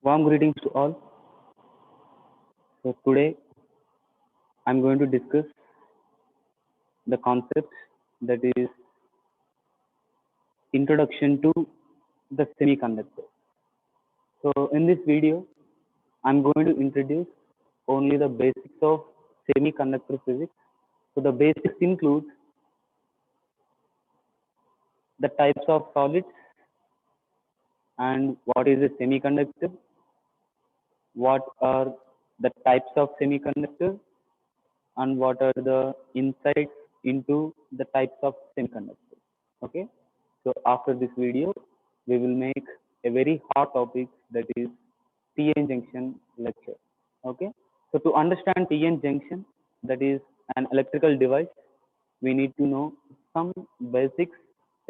Warm greetings to all. So today I'm going to discuss the concept that is introduction to the semiconductor. So in this video, I'm going to introduce only the basics of semiconductor physics. So the basics include the types of solids and what is a semiconductor, what are the types of semiconductor, and what are the insights into the types of semiconductor. Okay, so after this video we will make a very hot topic, that is PN junction lecture. Okay, so to understand PN junction, that is an electrical device, we need to know some basics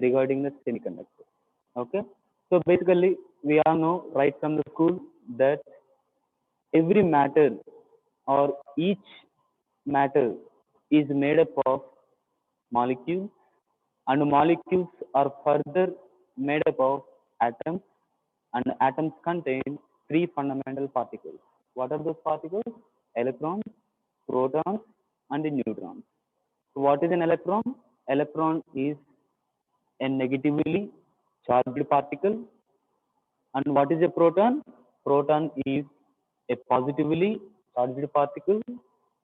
regarding the semiconductor. Okay, so basically we all know right from the school that every matter or each matter is made up of molecules, and molecules are further made up of atoms, and atoms contain three fundamental particles. What are those particles? Electrons, protons, and neutrons. So what is an electron? Electron is a negatively charged particle. And what is a proton? Proton is a positively charged particle.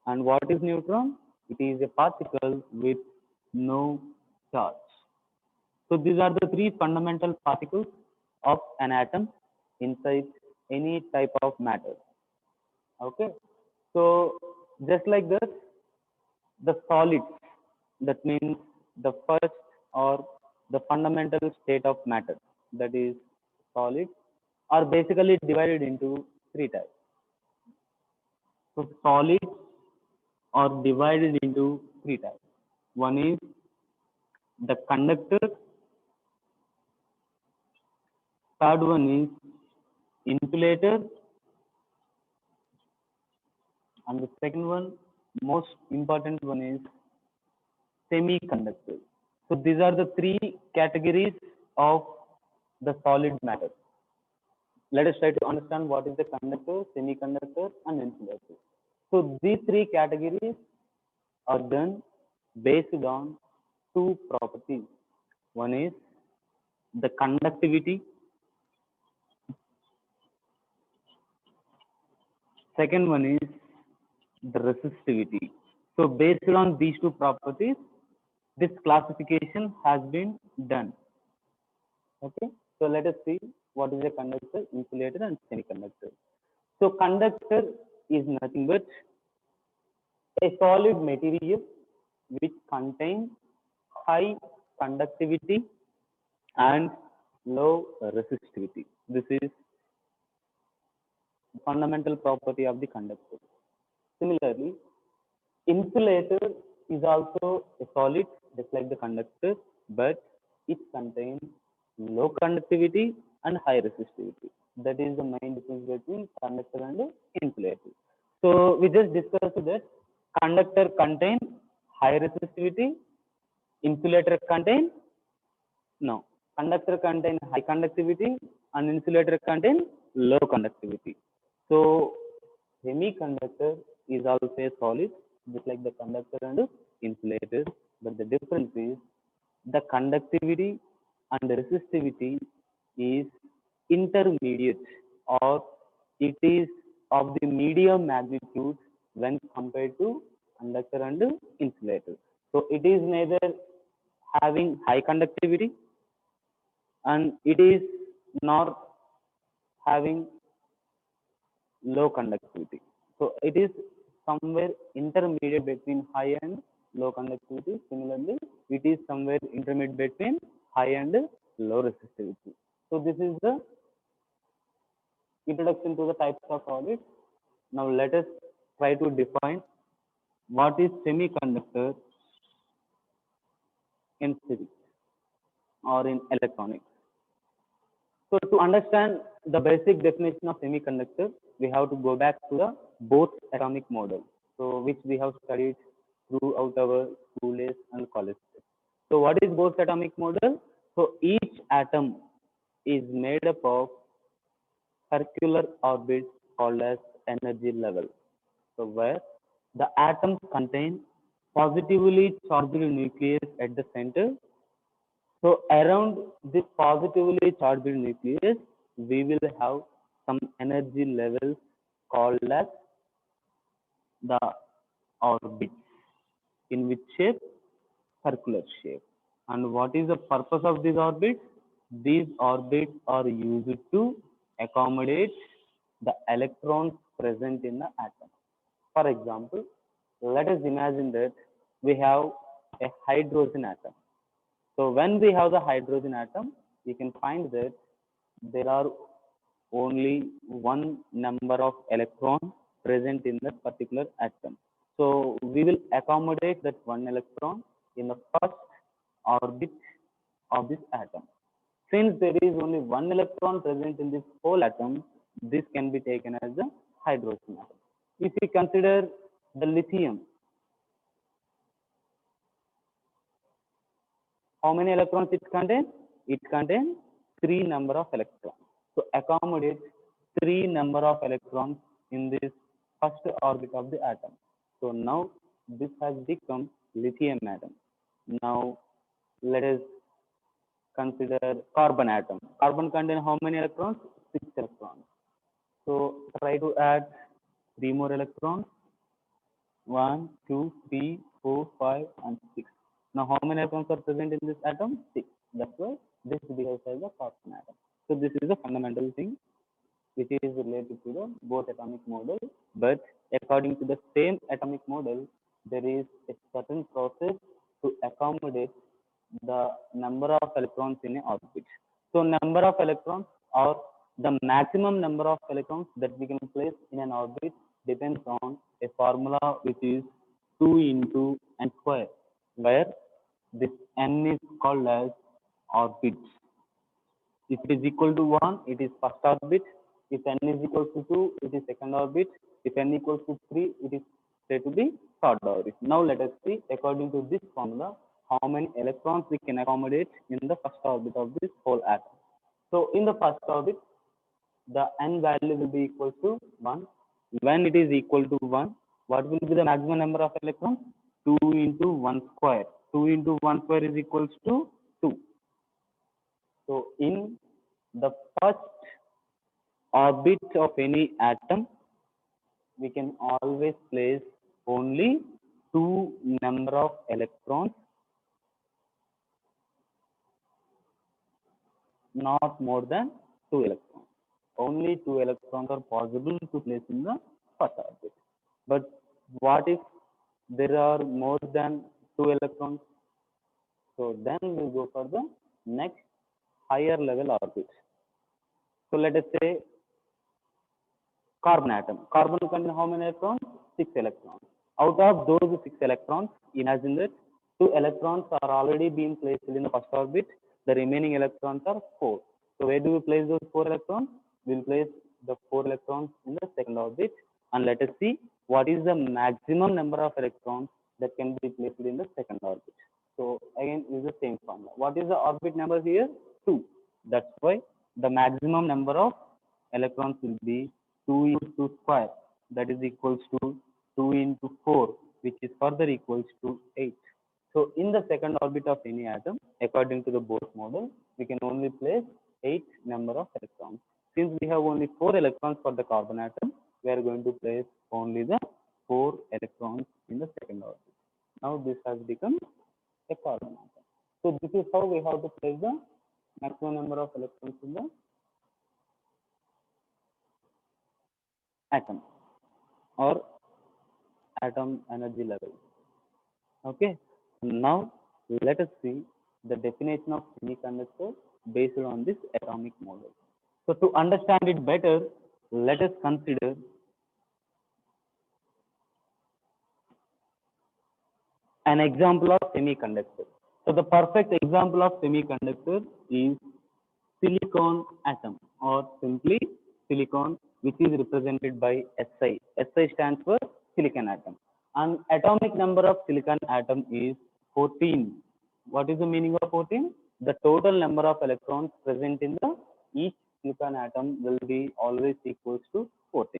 And what is neutron? It is a particle with no charge. So these are the three fundamental particles of an atom inside any type of matter. Okay. So just like that, the solids, that means the first or the fundamental state of matter, that is solids, are basically divided into three types. So solids are divided into three types. One is the conductor, third one is insulator, and the second one, most important one, is semiconductor. So these are the three categories of the solid matter. Let us try to understand what is the conductor, semiconductor, and insulator. So these three categories are done based on two properties. One is the conductivity, second one is the resistivity. So based on these two properties, this classification has been done. Okay, so let us see what is a conductor, insulator, and semiconductor. So conductor is nothing but a solid material which contains high conductivity and low resistivity. This is the fundamental property of the conductor. Similarly, insulator is also a solid just like the conductor, but it contains low conductivity and high resistivity. That is the main difference between conductor and insulator. So we just discussed that conductor contains high resistivity, insulator contain no. Conductor contain high conductivity and insulator contain low conductivity. So semiconductor is also a solid, just like the conductor and insulator, but the difference is the conductivity and the resistivity is intermediate, or it is of the medium magnitude when compared to conductor and insulator. So it is neither having high conductivity and it is not having low conductivity. So it is somewhere intermediate between high and low conductivity. Similarly, it is somewhere intermediate between high and low resistivity. So this is the introduction to the types of solids. Now let us try to define what is semiconductor in physics or in electronics. So to understand the basic definition of semiconductor, we have to go back to the Bohr's atomic model, so which we have studied throughout our school days and college days. So what is Bohr's atomic model? So each atom is made up of circular orbits called as energy level. So where the atoms contain positively charged nucleus at the center. So around this positively charged nucleus, we will have some energy levels called as the orbits. In which shape? Circular shape. And what is the purpose of these orbits? These orbits are used to accommodate the electrons present in the atom. For example, let us imagine that we have a hydrogen atom. So when we have the hydrogen atom, you can find that there are only one number of electrons present in that particular atom. So we will accommodate that one electron in the first orbit of this atom. Since there is only one electron present in this whole atom, this can be taken as the hydrogen atom. If we consider the lithium, how many electrons it contains? It contains three number of electrons. So accommodate three number of electrons in this first orbit of the atom. So now this has become lithium atom. Now let us consider carbon atom. Carbon contains how many electrons? Six electrons. So try to add three more electrons. 1, 2, 3, 4, 5, and 6. Now, how many electrons are present in this atom? 6. That's why this behaves as a carbon atom. So, this is a fundamental thing which is related to the both atomic model. But according to the same atomic model, there is a certain process to accommodate the number of electrons in an orbit. So, number of electrons or the maximum number of electrons that we can place in an orbit depends on a formula which is 2 into n square, where this n is called as orbits. If it is equal to 1, it is first orbit. If n is equal to 2, it is second orbit. If n equals to 3, it is said to be third orbit. Now let us see, according to this formula, how many electrons we can accommodate in the first orbit of this whole atom. So in the first orbit, the n value will be equal to 1. When it is equal to 1, what will be the maximum number of electrons? 2 into 1 square. 2 into 1 square is equals to 2. So in the first orbit of any atom, we can always place only 2 number of electrons, not more than 2 electrons. Only 2 electrons are possible to place in the first orbit. But what if there are more than 2 electrons? So then we go for the next higher level orbit. So let us say carbon atom. Carbon contains how many electrons? 6 electrons. Out of those 6 electrons, imagine that 2 electrons are already being placed in the first orbit. The remaining electrons are 4. So where do we place those 4 electrons? We will place the 4 electrons in the second orbit, and let us see what is the maximum number of electrons that can be placed in the second orbit. So again, is the same formula. What is the orbit number here? 2. That's why the maximum number of electrons will be 2 into 2 square, that is equals to 2 into 4, which is further equals to 8. So in the second orbit of any atom, according to the Bose model, we can only place 8 number of electrons. Since we have only 4 electrons for the carbon atom, we are going to place only the 4 electrons in the second orbit. Now this has become a carbon atom. So this is how we have to place the maximum number of electrons in the atom or atom energy level. Okay. Now let us see the definition of semiconductor based on this atomic model. So to understand it better, let us consider an example of semiconductor. So the perfect example of semiconductor is silicon atom, or simply silicon, which is represented by Si. Si stands for silicon atom. And atomic number of silicon atom is 14. What is the meaning of 14? The total number of electrons present in the each silicon atom will be always equals to 14.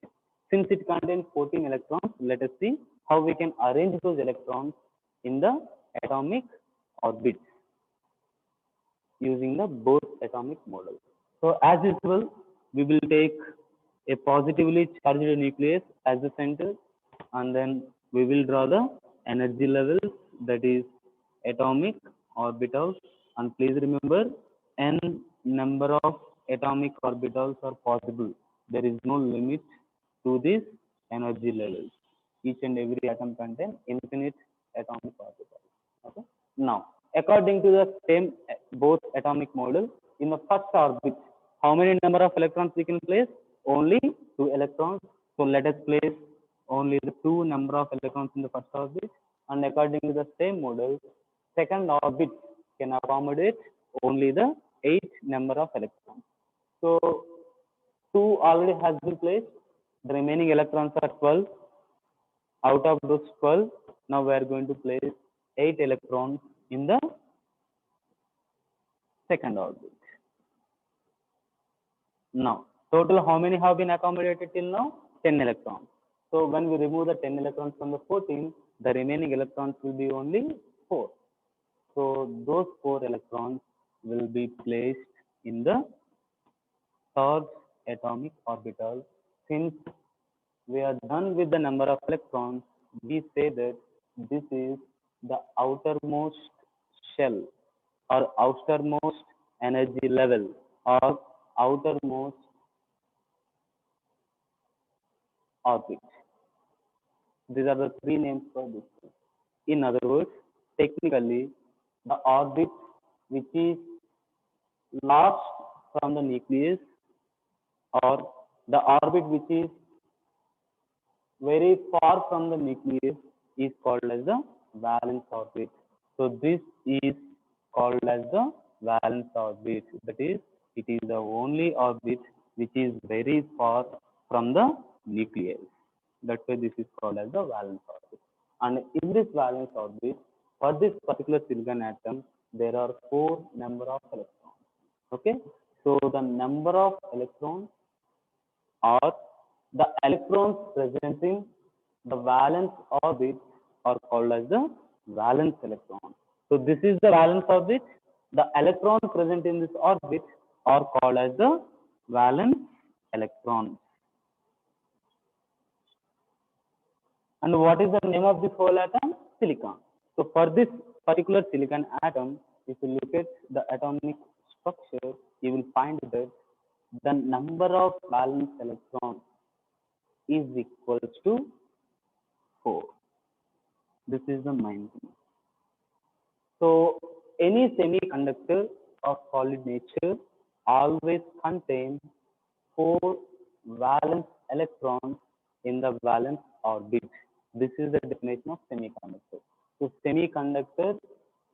Since it contains 14 electrons, let us see how we can arrange those electrons in the atomic orbits using the Bohr atomic model. So as usual, we will take a positively charged nucleus as the center, and then we will draw the energy levels, that is atomic orbitals. And please remember, n number of atomic orbitals are possible. There is no limit to these energy levels. Each and every atom contains infinite atomic orbitals. Okay. Now, according to the same Bohr atomic model, in the first orbit, how many number of electrons we can place? Only 2 electrons. So let us place only the 2 number of electrons in the first orbit. And according to the same model, second orbit can accommodate only the 8 number of electrons. So 2 already has been placed. The remaining electrons are 12. Out of those 12, now we are going to place 8 electrons in the second orbit. Now, total how many have been accommodated till now? 10 electrons. So when we remove the 10 electrons from the 14, the remaining electrons will be only 4. So those 4 electrons will be placed in the third atomic orbital. Since we are done with the number of electrons, we say that this is the outermost shell or outermost energy level or outermost orbit. These are the 3 names for this. In other words, technically, the orbit which is last from the nucleus, or the orbit which is very far from the nucleus, is called as the valence orbit. So this is called as the valence orbit. That is, it is the only orbit which is very far from the nucleus. That's why this is called as the valence orbit. And in this valence orbit, for this particular silicon atom, there are 4 number of electrons. Okay, so the number of electrons or the electrons present in the valence orbit are called as the valence electron. So this is the valence orbit. The electrons present in this orbit are called as the valence electrons. And what is the name of this whole atom? Silicon. So for this particular silicon atom, if you look at the atomic structure, you will find that the number of valence electrons is equals to 4. This is the main thing. So any semiconductor of solid nature always contains 4 valence electrons in the valence orbit. This is the definition of semiconductor. So semiconductor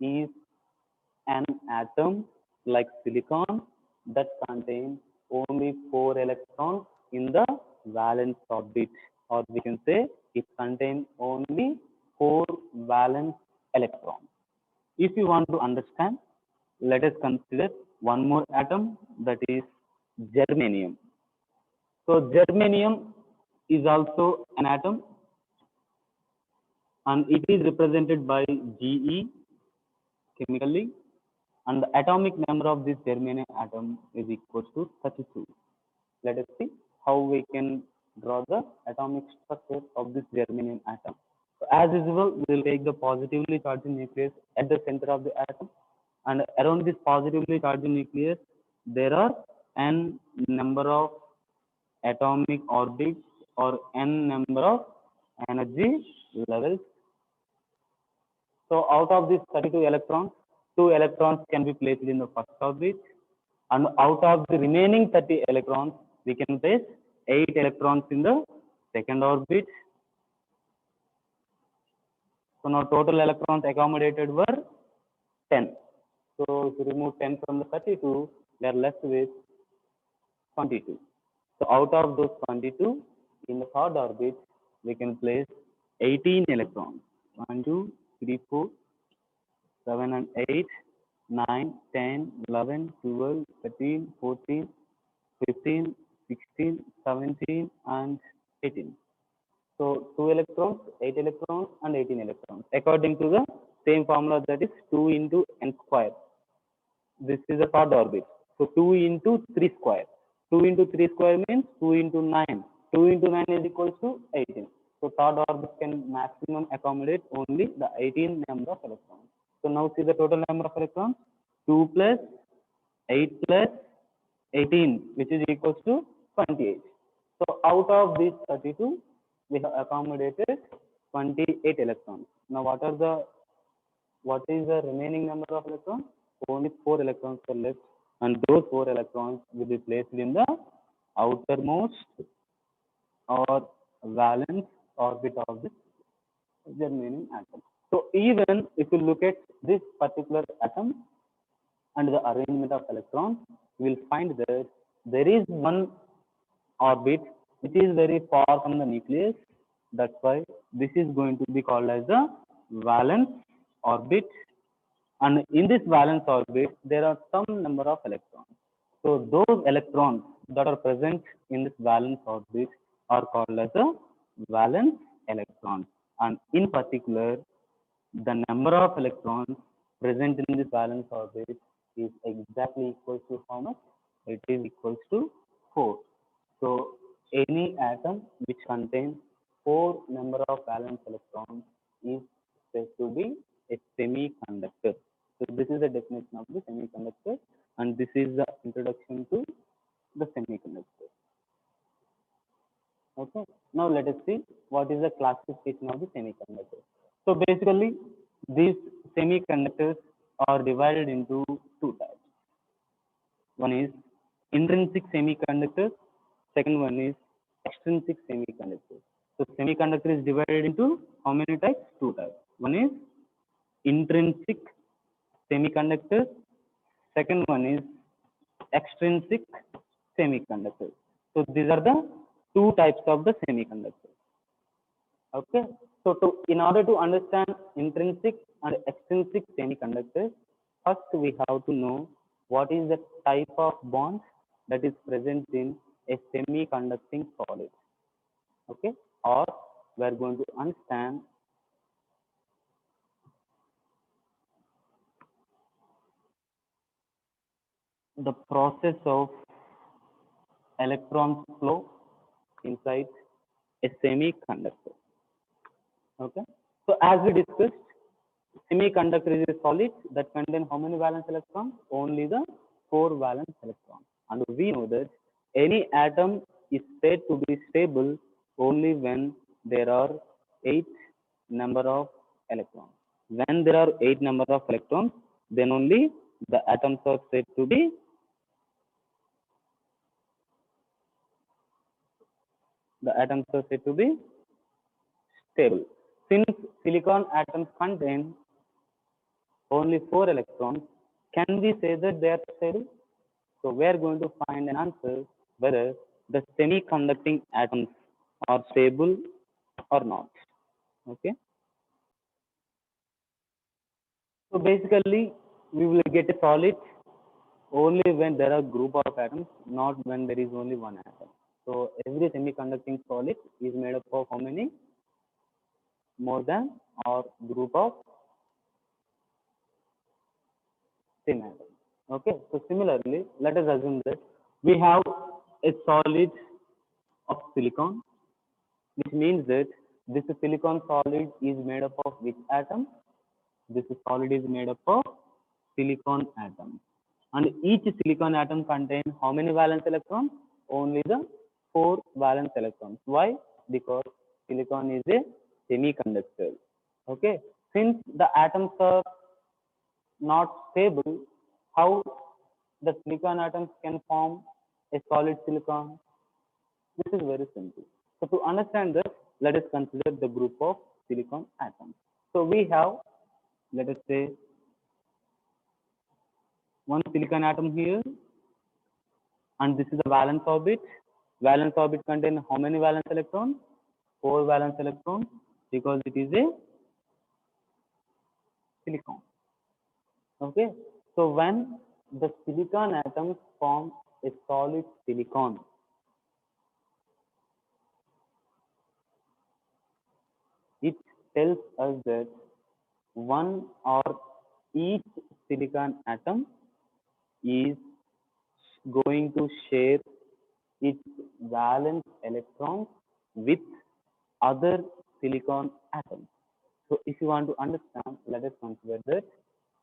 is an atom like silicon that contains only 4 electrons in the valence orbit, or we can say it contains only 4 valence electrons. If you want to understand, let us consider one more atom, that is germanium. So germanium is also an atom, and it is represented by Ge chemically, and the atomic number of this germanium atom is equal to 32. Let us see how we can draw the atomic structure of this germanium atom. So as usual, we will take the positively charged nucleus at the center of the atom, and around this positively charged nucleus, there are n number of atomic orbits or n number of energy levels. So out of these 32 electrons, 2 electrons can be placed in the first orbit, and out of the remaining 30 electrons, we can place 8 electrons in the second orbit. So now total electrons accommodated were 10. So if you remove 10 from the 32, we are left with 22. So out of those 22, in the third orbit, we can place 18 electrons. 1, 2, 3, 4, 7 and 8, 9, 10, 11, 12, 13, 14, 15, 16, 17, and 18. So 2 electrons, 8 electrons, and 18 electrons. According to the same formula, that is 2 into n square. This is a third orbit. So 2 into 3 square. 2 into 3 square means 2 into 9. 2 into 9 is equals to 18. So third orbit can maximum accommodate only the 18 number of electrons. So now see the total number of electrons. 2 plus 8 plus 18, which is equals to 28. So out of these 32, we have accommodated 28 electrons. Now what is the remaining number of electrons? Only 4 electrons are left, and those 4 electrons will be placed in the outermost or valence orbit of this germanium atom. So even if you look at this particular atom and the arrangement of electrons, you will find that there is one orbit which is very far from the nucleus. That's why this is going to be called as the valence orbit. And in this valence orbit, there are some number of electrons. So those electrons that are present in this valence orbit are called as the valence electrons. And in particular, the number of electrons present in this valence orbit is exactly equal to how much? It is equals to 4. So any atom which contains 4 number of valence electrons is said to be a semiconductor. So this is the definition of the semiconductor, and this is the introduction to the semiconductor. Okay. Now let us see what is the classification of the semiconductor. So basically, these semiconductors are divided into two types. One is intrinsic semiconductors. Second one is extrinsic semiconductors. So semiconductor is divided into how many types? Two types. One is intrinsic semiconductors. Second one is extrinsic semiconductors. So these are the two types of the semiconductors. Okay. So in order to understand intrinsic and extrinsic semiconductors, first we have to know what is the type of bond that is present in a semiconducting solid. Okay. Or we are going to understand the process of electron flow inside a semiconductor. Okay. So as we discussed, semiconductor is a solid that contains how many valence electrons? Only the 4 valence electrons. And we know that any atom is said to be stable only when there are 8 number of electrons. When there are 8 number of electrons, then only the atoms are said to be stable. Since silicon atoms contain only 4 electrons, can we say that they are stable? So we are going to find an answer whether the semiconducting atoms are stable or not. Okay. So basically, we will get a solid only when there are group of atoms, not when there is only one atom. So every semiconducting solid is made up of how many? More than or group of same atom. Okay. So similarly, let us assume that we have a solid of silicon, which means that this silicon solid is made up of which atom? This solid is made up of silicon atom. And each silicon atom contains how many valence electrons? Only the 4 valence electrons. Why? Because silicon is a semiconductor. Okay. Since the atoms are not stable, how the silicon atoms can form a solid silicon? This is very simple. So to understand this, let us consider the group of silicon atoms. So we have, let us say, one silicon atom here, and this is the valence orbit. Valence orbit contains how many valence electrons? 4 valence electrons, because it is a silicon. Okay. So when the silicon atoms form a solid silicon. It tells us that one or each silicon atom is going to share its valence electrons with other silicon atoms. So if you want to understand, let us consider that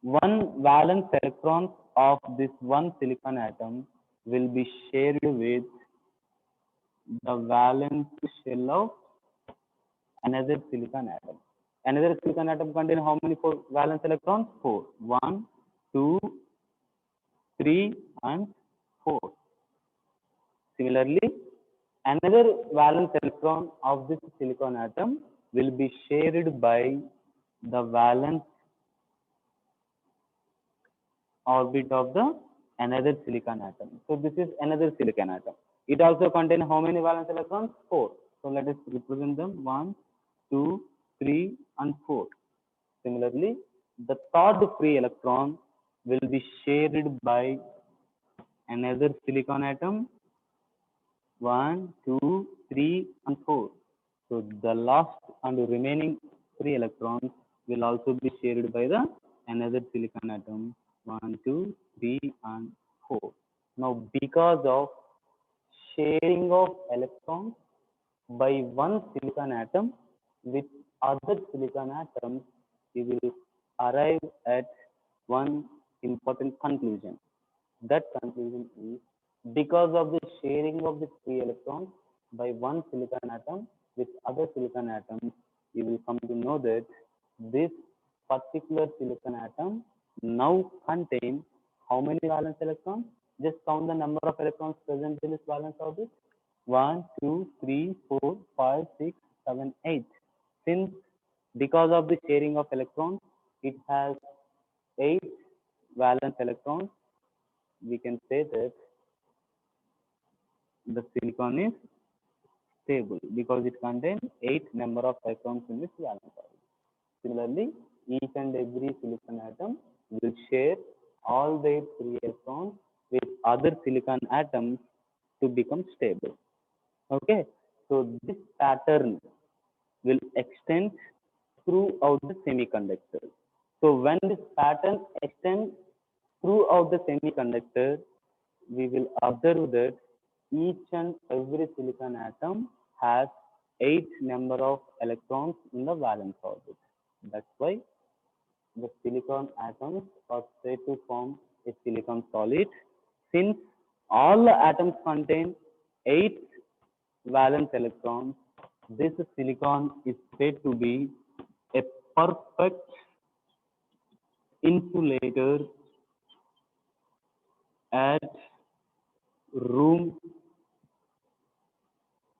one valence electron of this one silicon atom will be shared with the valence shell of another silicon atom. Another silicon atom contains how many valence electrons? 4. 1, 2, 3, and 4. Similarly, another valence electron of this silicon atom will be shared by the valence orbit of the another silicon atom. So this is another silicon atom. It also contains how many valence electrons? 4. So let us represent them 1, 2, 3, and 4. Similarly, the third free electron will be shared by another silicon atom 1, 2, 3, and 4. So the last and remaining 3 electrons will also be shared by the another silicon atom 1, 2, 3, and 4. Now because of sharing of electrons by one silicon atom with other silicon atoms, we will arrive at one important conclusion. That conclusion is because of the sharing of the free electrons by one silicon atom with other silicon atoms, we will come to know that this particular silicon atom now contains how many valence electrons? Just count the number of electrons present in this valence orbit. 1, 2, 3, 4, 5, 6, 7, 8. Since because of the sharing of electrons, it has 8 valence electrons, we can say that the silicon is stable because it contains 8 number of electrons in its valence orbit. Similarly, each and every silicon atom will share all their free electrons with other silicon atoms to become stable. Okay, so this pattern will extend throughout the semiconductor. So when this pattern extends throughout the semiconductor, we will observe that each and every silicon atom has 8 number of electrons in the valence orbit. That's why the silicon atoms are said to form a silicon solid. Since all the atoms contain 8 valence electrons, this silicon is said to be a perfect insulator at room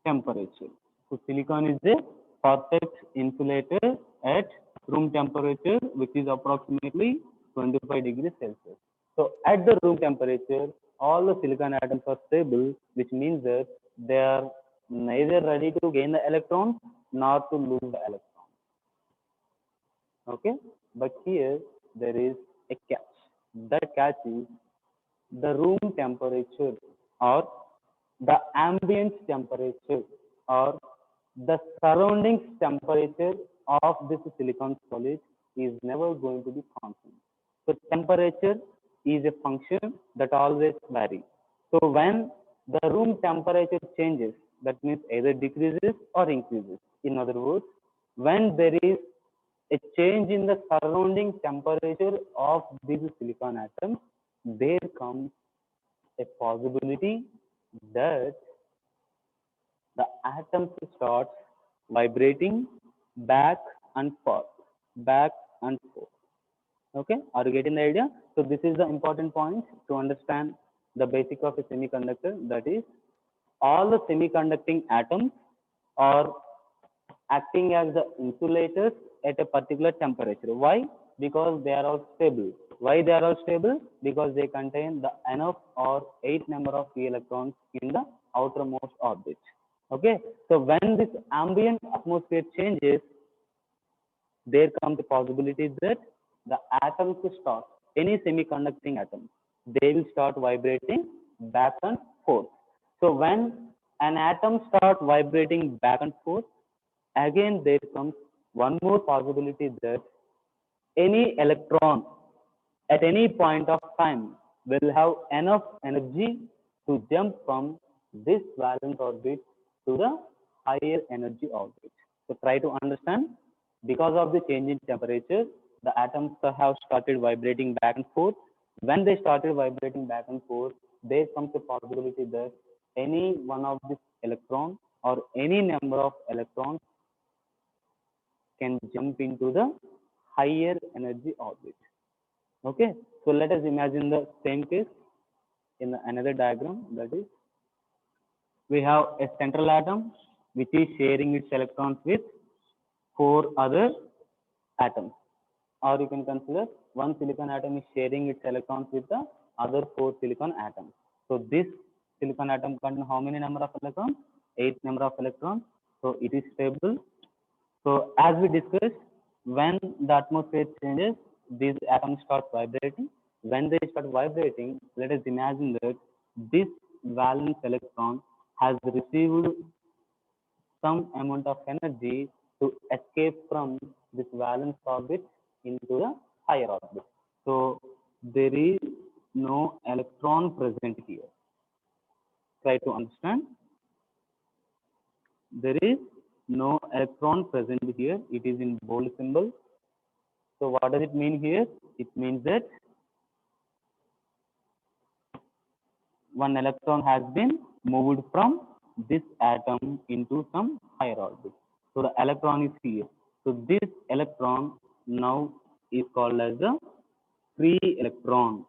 temperature. So silicon is a perfect insulator at room temperature, which is approximately 25 degrees Celsius. So at the room temperature, all the silicon atoms are stable, which means that they are neither ready to gain the electrons nor to lose the electrons. Okay, but here there is a catch. That catch is the room temperature or the ambient temperature or the surroundings temperature of this silicon solid is never going to be constant. So temperature is a function that always varies. So when the room temperature changes, that means either decreases or increases. In other words, when there is a change in the surrounding temperature of these silicon atoms, there comes a possibility that the atoms start vibrating back and forth, back and forth. Okay, are you getting the idea? So this is the important point to understand the basic of a semiconductor. That is, all the semiconducting atoms are acting as the insulators at a particular temperature. Why? Because they are all stable. Why they are all stable? Because they contain the enough or 8 number of free electrons in the outermost orbit. Okay, so when this ambient atmosphere changes, there comes the possibility that the atoms start, any semiconducting atom, they will start vibrating back and forth. So when an atom starts vibrating back and forth, again there comes one more possibility that any electron at any point of time will have enough energy to jump from this valence orbit to the higher energy orbit. So try to understand, because of the change in temperature, the atoms have started vibrating back and forth. When they started vibrating back and forth, there comes a possibility that any one of these electrons or any number of electrons can jump into the higher energy orbit. Okay, so let us imagine the same case in another diagram. That is, we have a central atom which is sharing its electrons with four other atoms, or you can consider one silicon atom is sharing its electrons with the other four silicon atoms. So this silicon atom contains how many number of electrons? 8 number of electrons. So it is stable. So as we discussed, when the atmosphere changes, these atoms start vibrating. When they start vibrating, let us imagine that this valence electron has received some amount of energy to escape from this valence orbit into the higher orbit. So there is no electron present here. Try to understand. There is no electron present here. It is in bold symbol. So what does it mean here? It means that one electron has been moved from this atom into some higher orbit. So the electron is here. So this electron now is called as the free electron.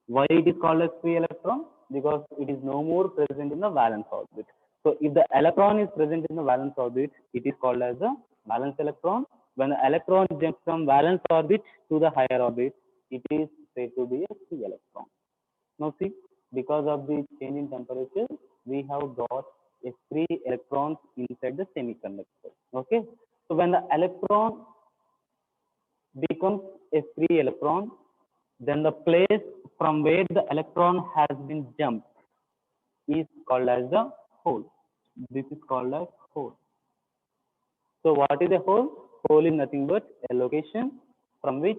Why it is called as free electron? Because it is no more present in the valence orbit. So if the electron is present in the valence orbit, it is called as the valence electron. When the electron jumps from valence orbit to the higher orbit, it is said to be a free electron. Now see, because of the change in temperature, we have got a free electrons inside the semiconductor. Okay. So when the electron becomes a free electron, then the place from where the electron has been jumped is called as the hole. This is called as hole. So what is a hole? Hole is nothing but a location from which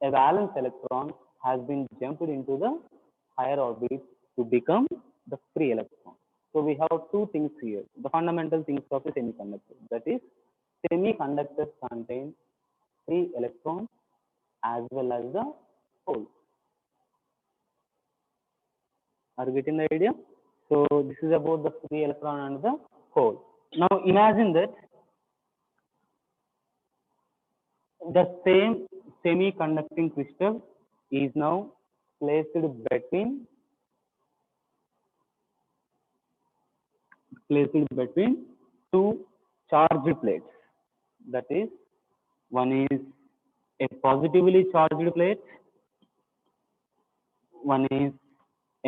a valence electron has been jumped into the higher orbit to become the free electron. So we have two things here, the fundamental things of a semiconductor. That is, semiconductors contain free electrons as well as the hole. Are you getting the idea? So this is about the free electron and the hole. Now imagine that the same semiconducting crystal is now placed between two charged plates. That is, one is a positively charged plate, one is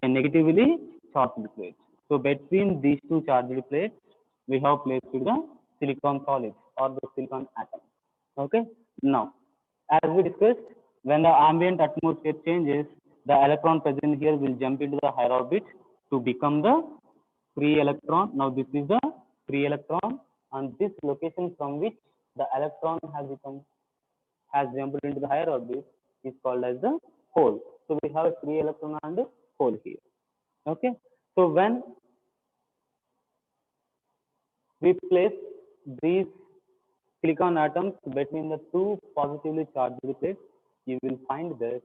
a negatively charged plate. So between these two charged plates, we have placed the silicon solid or the silicon atom. Okay. Now, as we discussed, when the ambient atmosphere changes, the electron present here will jump into the higher orbit to become the free electron. Now, this is the free electron, and this location from which the electron has jumped into the higher orbit is called as the hole. So we have a free electron and a hole here. Okay. So when we place these silicon atoms between the two positively charged plates, you will find that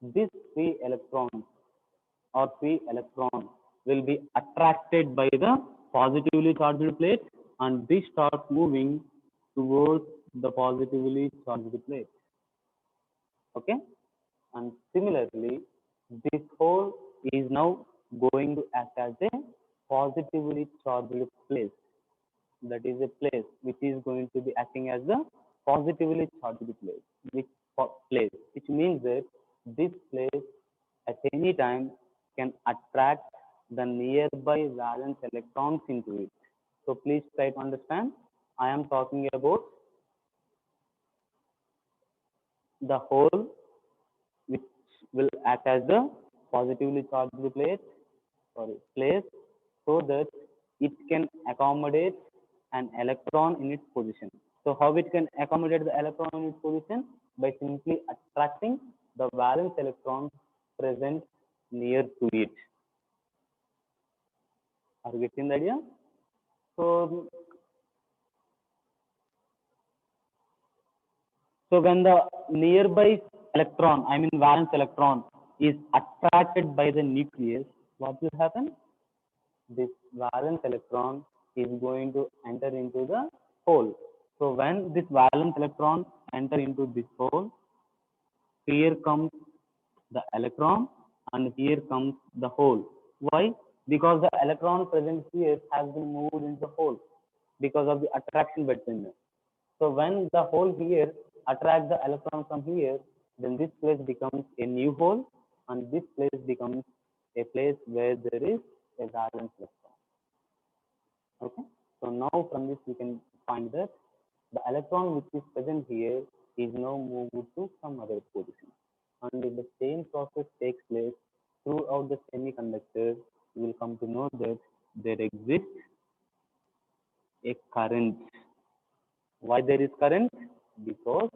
this free electron or free electron will be attracted by the positively charged plate, and this starts moving towards the positively charged plate. Okay. And similarly, this hole is now going to act as a positively charged place. That is a place which is going to be acting as the positively charged which means that this place at any time can attract the nearby valence electrons into it. So please try to understand. I am talking about the hole which will act as the positively charged place so that it can accommodate an electron in its position. So how it can accommodate the electron in its position? By simply attracting the valence electrons present near to it. Are you getting the idea? So, when the nearby electron, I mean valence electron, is attracted by the nucleus, what will happen? This valence electron is going to enter into the hole. So when this valence electron enter into this hole, here comes the electron and here comes the hole. Why? Because the electron present here has been moved into the hole because of the attraction between them. So when the hole here attracts the electron from here, then this place becomes a new hole and this place becomes a place where there is a valence electron. Okay. So now from this we can find that the electron which is present here is now moved to some other position. And if the same process takes place throughout the semiconductor, we will come to know that there exists a current. Why there is current? Because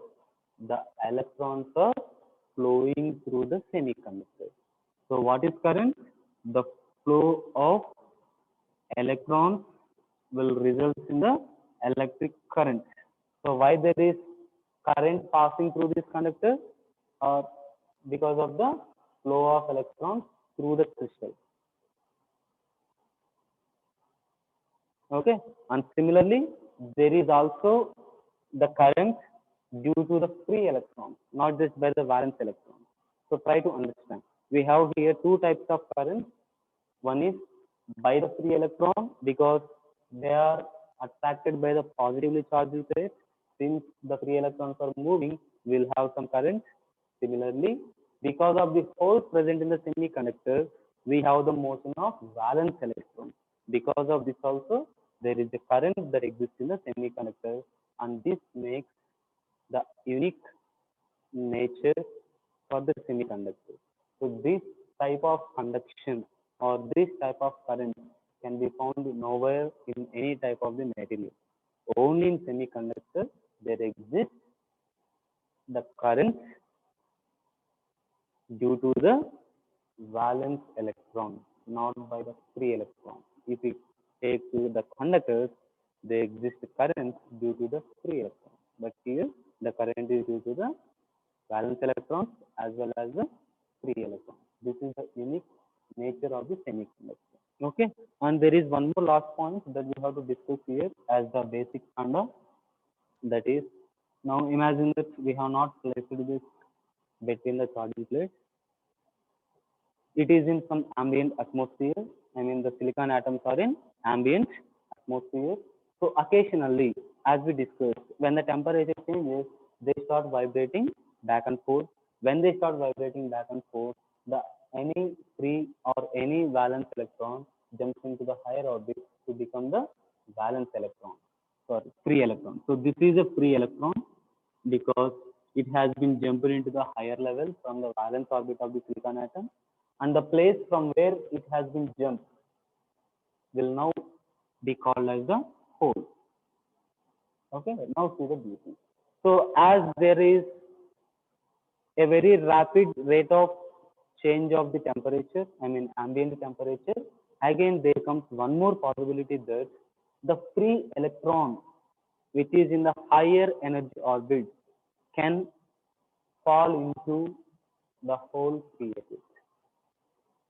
the electrons are flowing through the semiconductor. So what is current? The flow of electrons will result in the electric current. So why there is current passing through this conductor? Or because of the flow of electrons through the crystal. Okay, and similarly, there is also the current due to the free electron, not just by the valence electron. So try to understand. We have here two types of current. One is by the free electron because they are attracted by the positively charged plate. Since the free electrons are moving, we'll have some current. Similarly, because of the holes present in the semiconductor, we have the motion of valence electrons. Because of this also, there is a current that exists in the semiconductor, and this makes the unique nature for the semiconductor. So this type of conduction or this type of current can be found nowhere in any type of the material. Only in semiconductor there exists the current due to the valence electron, not by the free electron. If we take the conductors, they exist current due to the free electron. But here the current is due to the valence electrons as well as the free electrons. This is the unique nature of the semiconductor. Okay, and there is one more last point that we have to discuss here as the basic standard. That is, now imagine that we have not placed this between the charging plates. It is in some ambient atmosphere. I mean, the silicon atoms are in ambient atmosphere. So occasionally, as we discussed, when the temperature changes, they start vibrating back and forth. When they start vibrating back and forth, the any free or any valence electron jumps into the higher orbit to become the valence electron, sorry, free electron. So this is a free electron because it has been jumped into the higher level from the valence orbit of the silicon atom, and the place from where it has been jumped will now be called as the hole. Okay, now see the beauty. So as there is a very rapid rate of change of the temperature, I mean ambient temperature, again there comes one more possibility that the free electron which is in the higher energy orbit can fall into the hole created.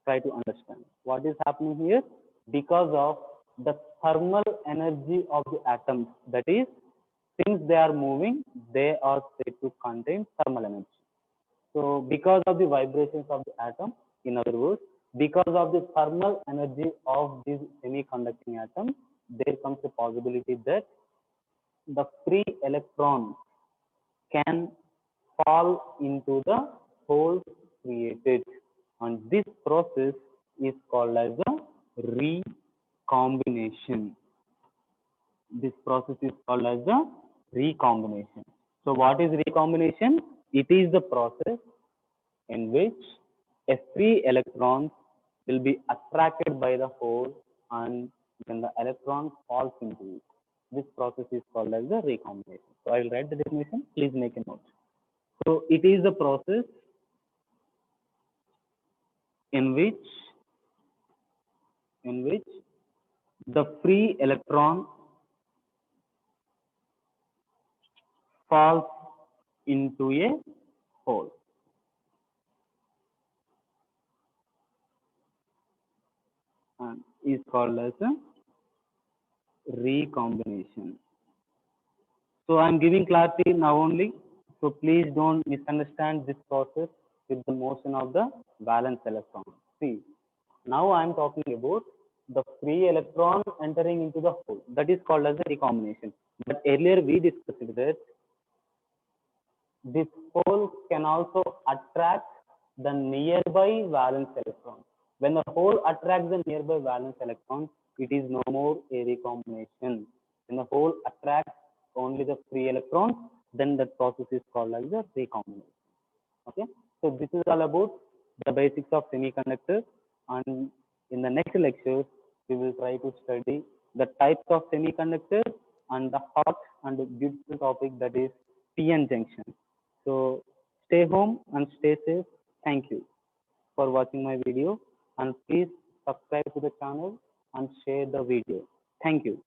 Try to understand what is happening here because of the thermal energy of the atoms. That is, since they are moving, they are said to contain thermal energy. So because of the vibrations of the atom, in other words, because of the thermal energy of these semiconducting atoms, there comes a possibility that the free electron can fall into the holes created, and this process is called as a recombination. This process is called as a recombination. So what is recombination? It is the process in which a free electron will be attracted by the hole, and when the electron falls into it. This process is called as the recombination. So I will write the definition. Please make a note. So it is the process in which the free electron falls into a hole, and is called as a recombination. So I'm giving clarity now only. So please don't misunderstand this process with the motion of the valence electron. See, now I'm talking about the free electron entering into the hole. That is called as a recombination. But earlier we discussed that this hole can also attract the nearby valence electron. When the hole attracts the nearby valence electron, it is no more a recombination. When the hole attracts only the free electrons, then that process is called as a recombination. Okay, so this is all about the basics of semiconductors, and in the next lecture we will try to study the types of semiconductors and the hot and beautiful topic, that is PN junction. So stay home and stay safe. Thank you for watching my video, and please subscribe to the channel and share the video. Thank you.